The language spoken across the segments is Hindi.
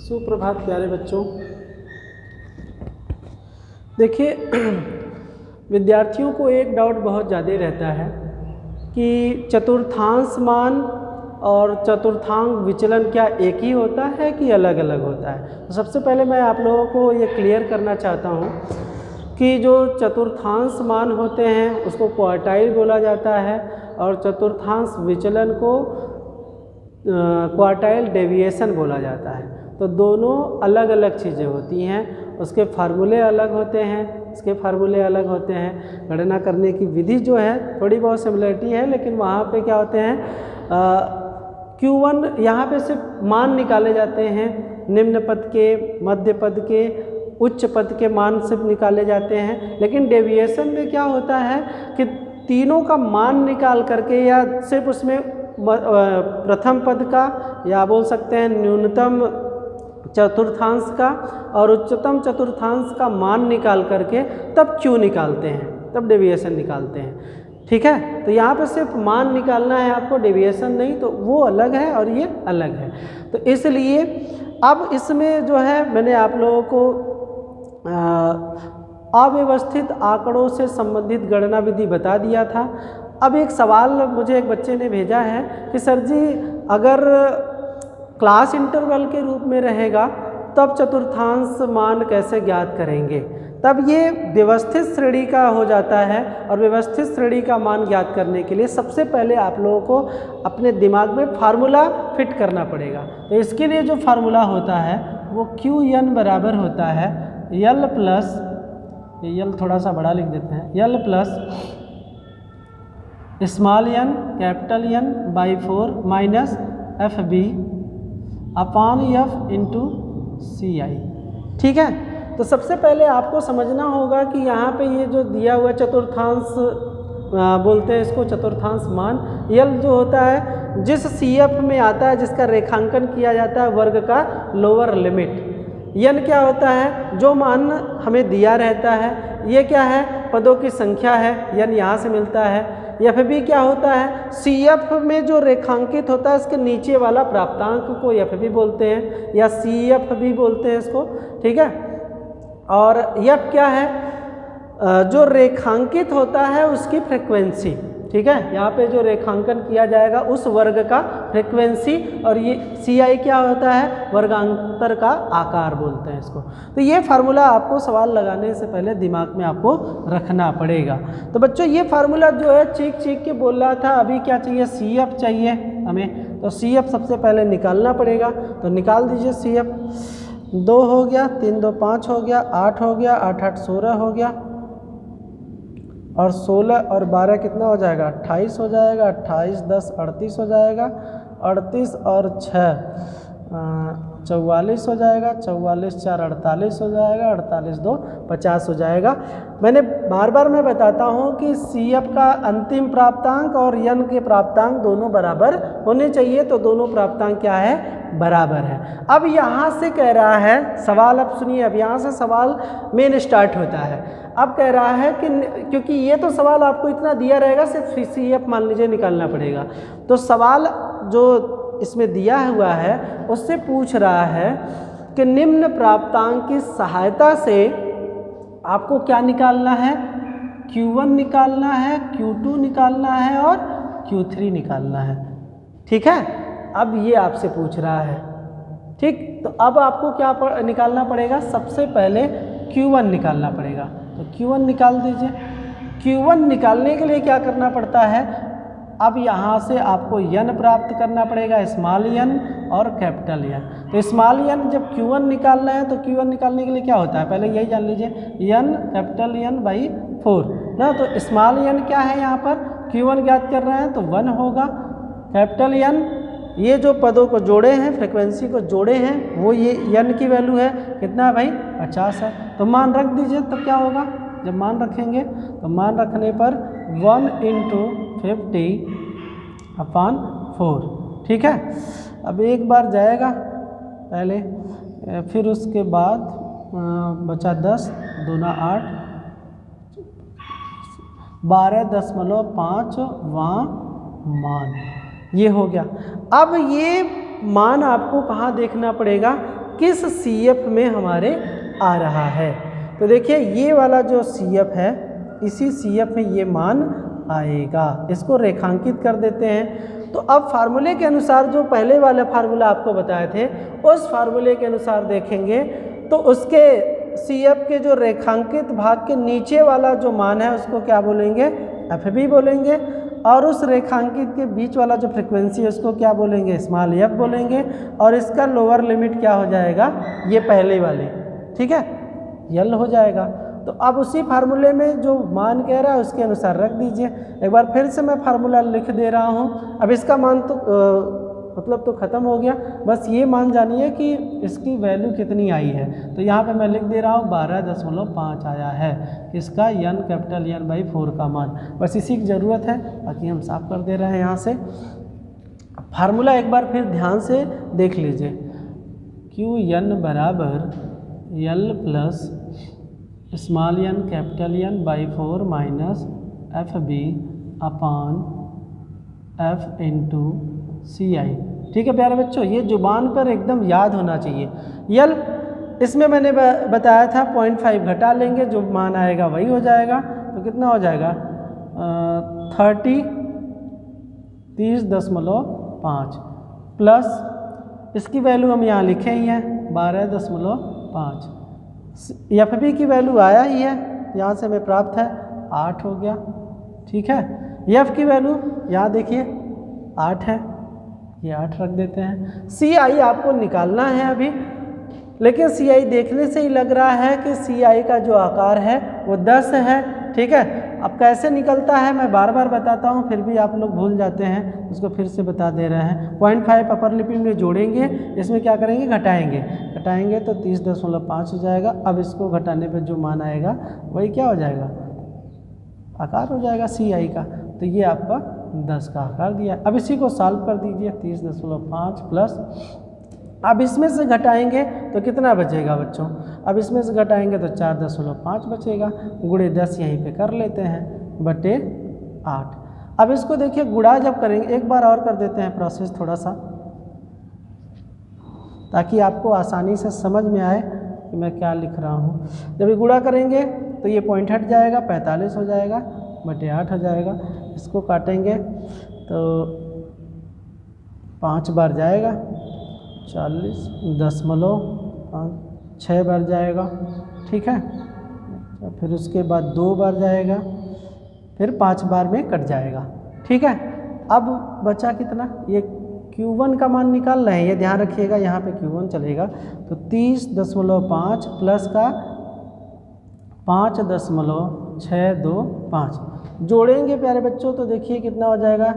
सुप्रभात प्यारे बच्चों। देखिए विद्यार्थियों को एक डाउट बहुत ज़्यादा रहता है कि चतुर्थांश मान और चतुर्थांश विचलन क्या एक ही होता है कि अलग अलग होता है। तो सबसे पहले मैं आप लोगों को ये क्लियर करना चाहता हूँ कि जो चतुर्थांश मान होते हैं उसको क्वार्टाइल बोला जाता है और चतुर्थांश विचलन को क्वार्टाइल डेविएशन बोला जाता है। तो दोनों अलग अलग चीज़ें होती हैं, उसके फार्मूले अलग होते हैं, इसके फार्मूले अलग होते हैं। गणना करने की विधि जो है थोड़ी बहुत सिमिलरिटी है, लेकिन वहाँ पे क्या होते हैं Q1 यहाँ पे सिर्फ मान निकाले जाते हैं, निम्न पद के, मध्य पद के, उच्च पद के मान सिर्फ निकाले जाते हैं। लेकिन डेविएशन में क्या होता है कि तीनों का मान निकाल करके या सिर्फ उसमें प्रथम पद का या बोल सकते हैं न्यूनतम चतुर्थांश का और उच्चतम चतुर्थांश का मान निकाल करके तब Q निकालते हैं, तब डेविएशन निकालते हैं। ठीक है, तो यहाँ पे सिर्फ मान निकालना है आपको, डेविएशन नहीं। तो वो अलग है और ये अलग है। तो इसलिए अब इसमें जो है मैंने आप लोगों को अव्यवस्थित आंकड़ों से संबंधित गणना विधि बता दिया था। अब एक सवाल मुझे एक बच्चे ने भेजा है कि सर जी अगर क्लास इंटरवल के रूप में रहेगा तब चतुर्थांश मान कैसे ज्ञात करेंगे। तब ये व्यवस्थित श्रेणी का हो जाता है और व्यवस्थित श्रेणी का मान ज्ञात करने के लिए सबसे पहले आप लोगों को अपने दिमाग में फार्मूला फिट करना पड़ेगा। तो इसके लिए जो फार्मूला होता है वो QN बराबर होता है L प्लस, L थोड़ा सा बड़ा लिख देते हैं, L plus small n capital N by 4 minus FB upon F into CI। ठीक है, तो सबसे पहले आपको समझना होगा कि यहाँ पे ये जो दिया हुआ चतुर्थांश बोलते हैं इसको चतुर्थांश मान, L जो होता है जिस CF में आता है, जिसका रेखांकन किया जाता है वर्ग का लोअर लिमिट। N क्या होता है, जो मान हमें दिया रहता है। ये क्या है, पदों की संख्या है, N यहाँ से मिलता है। FB क्या होता है, CF में जो रेखांकित होता है इसके नीचे वाला प्राप्तांक को FB बोलते हैं या CF भी बोलते हैं इसको। ठीक है, और F क्या है, जो रेखांकित होता है उसकी फ्रीक्वेंसी। ठीक है, यहाँ पे जो रेखांकन किया जाएगा उस वर्ग का फ्रीक्वेंसी, और ये CI क्या होता है, वर्गांतर का आकार बोलते हैं इसको। तो ये फार्मूला आपको सवाल लगाने से पहले दिमाग में आपको रखना पड़ेगा। तो बच्चों ये फार्मूला जो है चीख चीख के बोल रहा था, अभी क्या चाहिए, CF चाहिए हमें। तो CF सबसे पहले निकालना पड़ेगा। तो निकाल दीजिए CF। 2 हो गया, 3 2 5 हो गया, 8 हो गया, 8 8 16 हो गया, और 16 और 12 कितना हो जाएगा, 28 हो जाएगा, 28 10 38 हो जाएगा, 38 और 6 44 हो जाएगा, 44 4 48 हो जाएगा, 48 2 50 हो जाएगा। मैंने बार बार मैं बताता हूँ कि CF का अंतिम प्राप्तांक और N के प्राप्तांक दोनों बराबर होने चाहिए। तो दोनों प्राप्तांक क्या है, बराबर है। अब यहाँ से कह रहा है सवाल, अब सुनिए, अब यहाँ से सवाल मेन स्टार्ट होता है। अब कह रहा है कि क्योंकि ये तो सवाल आपको इतना दिया रहेगा, सिर्फ CF मान लीजिए निकालना पड़ेगा। तो सवाल जो इसमें दिया हुआ है उससे पूछ रहा है कि निम्न प्राप्तांक की सहायता से आपको क्या निकालना है, Q1 निकालना है, Q2 निकालना है और Q3 निकालना है। ठीक है, अब ये आपसे पूछ रहा है। ठीक, तो अब आपको क्या निकालना पड़ेगा, सबसे पहले Q1 निकालना पड़ेगा। तो Q1 निकाल दीजिए। Q1 निकालने के लिए क्या करना पड़ता है, अब यहाँ से आपको N प्राप्त करना पड़ेगा, स्मॉल n और कैपिटल N। तो स्मॉल n जब Q1 निकालना है तो Q1 निकालने के लिए क्या होता है, पहले यही जान लीजिए, N कैपिटल N बाई 4 ना। तो स्मॉल n क्या है, यहाँ पर Q1 ज्ञात कर रहे हैं तो 1 होगा। कैपिटल N ये जो पदों को जोड़े हैं, फ्रिक्वेंसी को जोड़े हैं, वो ये N की वैल्यू है कितना है भाई, 50 है। तो मान रख दीजिए, तब क्या होगा, जब मान रखेंगे तो मान रखने पर 1 × 50 अपॉन 4। ठीक है, अब एक बार जाएगा पहले, फिर उसके बाद बचा 10 दूना 8 12.5 मान, ये हो गया। अब ये मान आपको कहाँ देखना पड़ेगा, किस CF में हमारे आ रहा है। तो देखिए ये वाला जो CF है, इसी CF में ये मान आएगा। इसको रेखांकित कर देते हैं। तो अब फार्मूले के अनुसार जो पहले वाला फार्मूला आपको बताए थे, उस फार्मूले के अनुसार देखेंगे तो उसके CF के जो रेखांकित भाग के नीचे वाला जो मान है उसको क्या बोलेंगे, FB बोलेंगे, और उस रेखांकित के बीच वाला जो फ्रीक्वेंसी है उसको क्या बोलेंगे, स्मॉल f बोलेंगे, और इसका लोअर लिमिट क्या हो जाएगा, ये पहले वाले, ठीक है, यल हो जाएगा। तो अब उसी फार्मूले में जो मान कह रहा है उसके अनुसार रख दीजिए। एक बार फिर से मैं फार्मूला लिख दे रहा हूँ। अब इसका मान तो मतलब तो ख़त्म हो गया, बस ये मान जानिए कि इसकी वैल्यू कितनी आई है। तो यहाँ पे मैं लिख दे रहा हूँ 12.5 आया है इसका n कैपिटल N/4 का मान। बस इसी की ज़रूरत है, बाकी हम साफ कर दे रहे हैं यहाँ से। फार्मूला एक बार फिर ध्यान से देख लीजिए, Qn बराबर L plus small n capital N/4 minus FB अपान F इंटू CI। ठीक है प्यारे बच्चों, ये जुबान पर एकदम याद होना चाहिए। यल इसमें मैंने बताया था 0.5 घटा लेंगे, जो मान आएगा वही हो जाएगा। तो कितना हो जाएगा 30.5 प्लस इसकी वैल्यू हम यहाँ लिखे ही हैं 12.5। FB की वैल्यू आया ही है, यहाँ से हमें प्राप्त है 8 हो गया। ठीक है, F की वैल्यू यहाँ देखिए 8 है, ये 8 रख देते हैं। CI आपको निकालना है अभी, लेकिन CI देखने से ही लग रहा है कि CI का जो आकार है वो 10 है। ठीक है, अब कैसे निकलता है मैं बार बार बताता हूँ, फिर भी आप लोग भूल जाते हैं, उसको फिर से बता दे रहे हैं। 0.5 अपर लिपिड में जोड़ेंगे, इसमें क्या करेंगे, घटाएंगे तो 30.5 हो जाएगा। अब इसको घटाने पर जो मान आएगा वही क्या हो जाएगा, आकार हो जाएगा CI का। तो ये आपका 10 का आकार दिया। अब इसी को सॉल्व कर दीजिए, 30.5 प्लस, अब इसमें से घटाएंगे तो कितना बचेगा बच्चों, अब इसमें से घटाएंगे तो 4.5 बचेगा, गुणे 10 यहीं पे कर लेते हैं बटे 8। अब इसको देखिए गुणा जब करेंगे, एक बार और कर देते हैं प्रोसेस थोड़ा सा, ताकि आपको आसानी से समझ में आए कि मैं क्या लिख रहा हूँ। जब ये गुणा करेंगे तो ये पॉइंट हट जाएगा, 45 हो जाएगा बटे 8 हो जाएगा। इसको काटेंगे तो 5 बार जाएगा 40.5, 6 बार जाएगा। ठीक है, फिर उसके बाद 2 बार जाएगा, फिर 5 बार में कट जाएगा। ठीक है, अब बचा कितना, ये Q1 का मान निकाल रहे हैं, ये ध्यान रखिएगा, यहाँ पे Q1 चलेगा। तो 30.5 प्लस का 5.625 जोड़ेंगे प्यारे बच्चों, तो देखिए कितना हो जाएगा,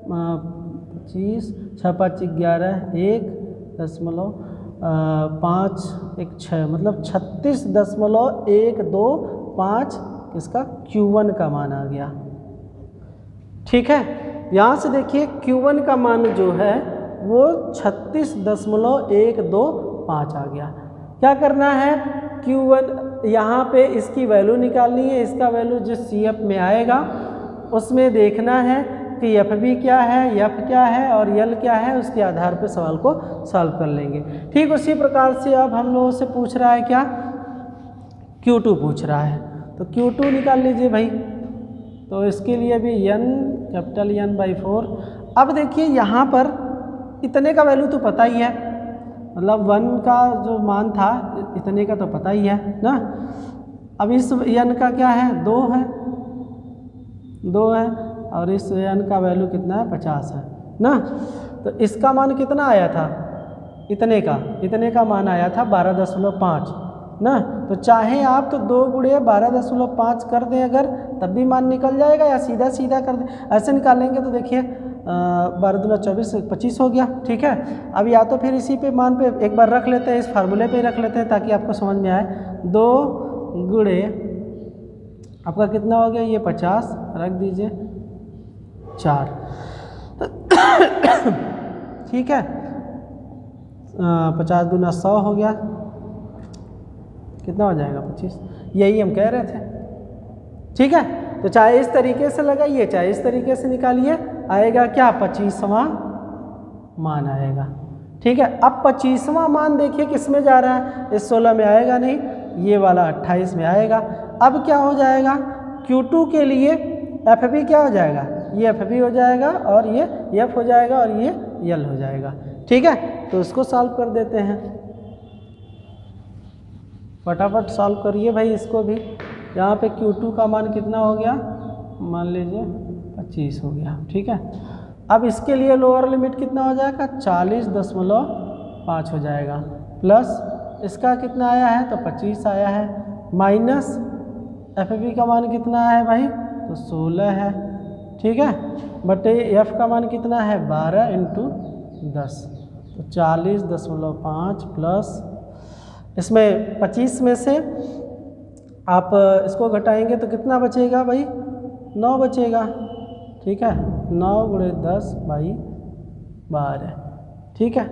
25, 6 5 11, 1.5 1 6, मतलब 36.125 इसका Q1 का मान आ गया। ठीक है, यहाँ से देखिए Q1 का मान जो है वो 36.125 आ गया। क्या करना है, Q1 यहाँ पे इसकी वैल्यू निकालनी है, इसका वैल्यू जिस CF में आएगा उसमें देखना है कि FB क्या है, F क्या है और L क्या है, उसके आधार पे सवाल को सॉल्व कर लेंगे। ठीक उसी प्रकार से अब हम लोगों से पूछ रहा है क्या, Q2 पूछ रहा है, तो Q2 निकाल लीजिए भाई। तो इसके लिए भी n कैपिटल N/4। अब देखिए यहाँ पर इतने का वैल्यू तो पता ही है, मतलब 1 का जो मान था इतने का तो पता ही है ना। अब इस n का क्या है, 2 है, और इस n का वैल्यू कितना है, 50 है ना। तो इसका मान कितना आया था, इतने का मान आया था 12.5 ना। तो चाहे आप तो 2 गुणे 12.5 कर दें अगर, तब भी मान निकल जाएगा, या सीधा कर दें, ऐसे निकालेंगे तो देखिए 12 दूना 24, 25 हो गया। ठीक है, अब या तो फिर इसी पे मान पे एक बार रख लेते हैं, इस फार्मूले पे ही रख लेते हैं ताकि आपको समझ में आए। 2 गुणे आपका कितना हो गया, ये 50 रख दीजिए 4। ठीक है, 50 दूना 100 हो गया, कितना हो जाएगा 25, यही हम कह रहे थे। ठीक है, तो चाहे इस तरीके से लगाइए चाहे इस तरीके से निकालिए, आएगा क्या, 25वां मान आएगा। ठीक है। अब 25वां मान देखिए किस में जा रहा है, इस 16 में आएगा नहीं, ये वाला 28 में आएगा। अब क्या हो जाएगा, Q2 के लिए FB क्या हो जाएगा, ये FB हो जाएगा और ये F हो जाएगा और ये L हो जाएगा। ठीक है, तो इसको सॉल्व कर देते हैं, फटाफट सॉल्व करिए भाई इसको भी। यहाँ पे Q2 का मान कितना हो गया, मान लीजिए 25 हो गया। ठीक है, अब इसके लिए लोअर लिमिट कितना हो जाएगा, 40.5 हो जाएगा, प्लस इसका कितना आया है तो 25 आया है, माइनस FB का मान कितना है भाई तो 16 है। ठीक है, बटे F का मान कितना है 12 × 10, तो 40.5 प्लस इसमें 25 में से आप इसको घटाएंगे तो कितना बचेगा भाई, 9 बचेगा। ठीक है, 9 × 10 / 12। ठीक है,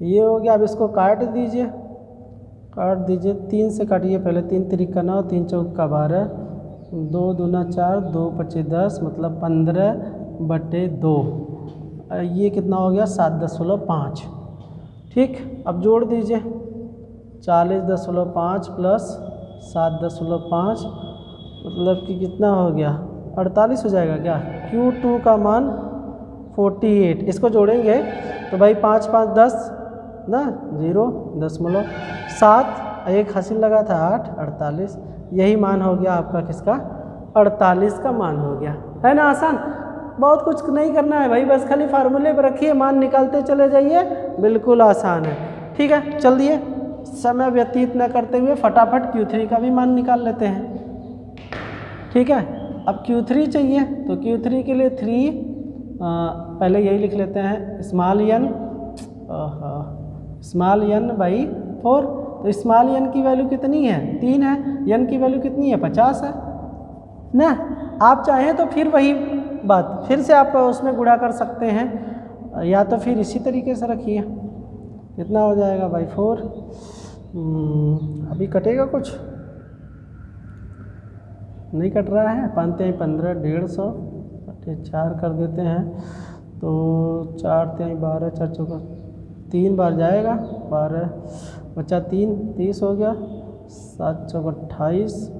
ये हो गया। अब इसको काट दीजिए, 3 से काटिए पहले, 3 3 का 9, 3 4 का 12, 2 दूना 4, 2 5 10, मतलब 15/2। ये कितना हो गया 7.5। ठीक, अब जोड़ दीजिए, 40.5 प्लस 7.5 मतलब कि कितना हो गया 48 हो जाएगा क्या। Q2 का मान 48, इसको जोड़ेंगे तो भाई 5 5 10 ना, 0.7, एक हासिल लगा था 8, 48। यही मान हो गया आपका किसका, 48 का मान हो गया, है ना। आसान, बहुत कुछ नहीं करना है भाई, बस खाली फार्मूले पर रखिए, मान निकालते चले जाइए, बिल्कुल आसान है। ठीक है, चलिए समय व्यतीत न करते हुए फटाफट Q3 का भी मान निकाल लेते हैं। ठीक है, अब Q3 चाहिए तो Q3 के लिए 3 पहले यही लिख लेते हैं, स्मॉल n / 4। तो स्मॉल n की वैल्यू कितनी है 3 है, n की वैल्यू कितनी है 50 है ना। आप चाहें तो फिर वही बात फिर से आप उसमें गुणा कर सकते हैं, या तो फिर इसी तरीके से रखिए, कितना हो जाएगा भाई 4। अभी कटेगा कुछ नहीं कट रहा है, 5 3 15, 150 4 कर देते हैं तो 4 3 12, 4 4 3 बार जाएगा, 12 बचा 3 30 हो गया, 7 4 28।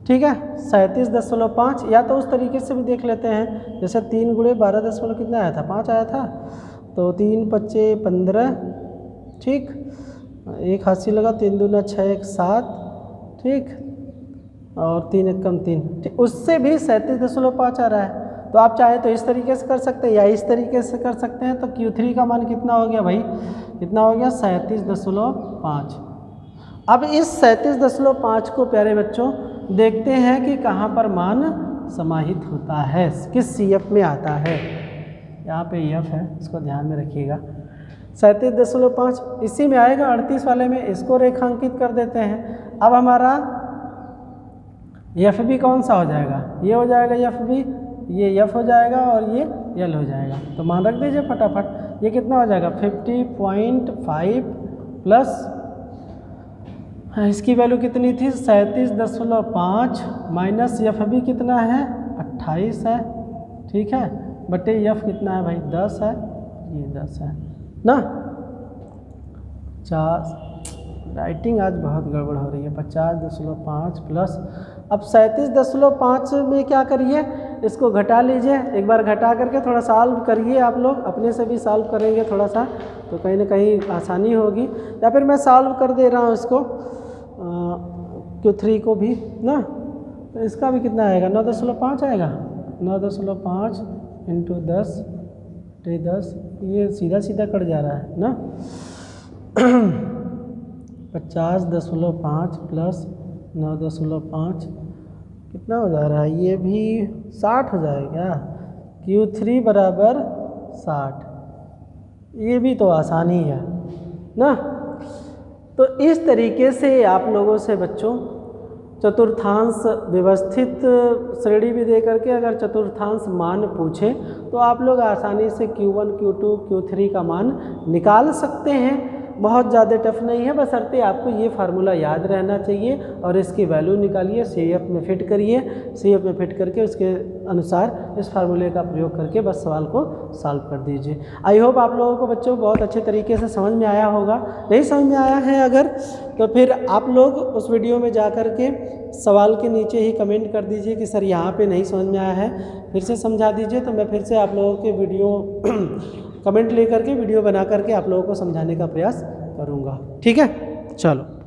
ठीक है, 37.5। या तो उस तरीके से भी देख लेते हैं, जैसे 3 × 12 कितना आया था 5 आया था, तो 3 5 15। ठीक, एक हासिल लगा, 3 दूना 6 1 7। ठीक, और 3 1 कम 3, ठीक, उससे भी 37.5 आ रहा है। तो आप चाहे तो इस तरीके से कर सकते हैं या इस तरीके से कर सकते हैं। तो Q3 का मान कितना हो गया भाई, कितना हो गया 37.5। अब इस 37.5 को प्यारे बच्चों देखते हैं कि कहाँ पर मान समाहित होता है, किस CF में आता है। यहाँ पे F है, इसको ध्यान में रखिएगा। 37.5 इसी में आएगा, 38 वाले में, इसको रेखांकित कर देते हैं। अब हमारा FB कौन सा हो जाएगा, ये हो जाएगा FB, ये F हो जाएगा और ये L हो जाएगा। तो मान रख दीजिए फटाफट, ये कितना हो जाएगा 50.5 प्लस इसकी वैल्यू कितनी थी 37.5 माइनस FB कितना है 28 है। ठीक है, बटे F कितना है भाई 10 है, ये 10 है ना। 50, राइटिंग आज बहुत गड़बड़ हो रही है। 50.5 प्लस, अब 37.5 में क्या करिए, इसको घटा लीजिए, एक बार घटा करके थोड़ा सॉल्व करिए। आप लोग अपने से भी सॉल्व करेंगे थोड़ा सा तो कहीं ना कहीं आसानी होगी, या फिर मैं सॉल्व कर दे रहा हूँ इसको Q3 को भी ना। तो इसका भी कितना आएगा 9.5 आएगा, 9.5 × 10 10, ये सीधा सीधा कट जा रहा है ना। 50.5 प्लस 9.5 कितना हो जा रहा है, ये भी 60 हो जाएगा। Q3 बराबर 60, ये भी तो आसानी है ना। तो इस तरीके से आप लोगों से बच्चों चतुर्थांश व्यवस्थित श्रेणी भी दे करके अगर चतुर्थांश मान पूछे तो आप लोग आसानी से Q1 Q2 Q3 का मान निकाल सकते हैं। बहुत ज़्यादा टफ नहीं है, बशर्ते आपको ये फार्मूला याद रहना चाहिए और इसकी वैल्यू निकालिए, CF में फिट करिए, CF में फिट करके उसके अनुसार इस फार्मूले का प्रयोग करके बस सवाल को सॉल्व कर दीजिए। आई होप आप लोगों को बच्चों बहुत अच्छे तरीके से समझ में आया होगा। नहीं समझ में आया है अगर, तो फिर आप लोग उस वीडियो में जा कर के सवाल के नीचे ही कमेंट कर दीजिए कि सर यहाँ पे नहीं समझ में आया है, फिर से समझा दीजिए, तो मैं फिर से आप लोगों के वीडियो कमेंट लेकर के वीडियो बना करके आप लोगों को समझाने का प्रयास करूँगा। ठीक है, चलो।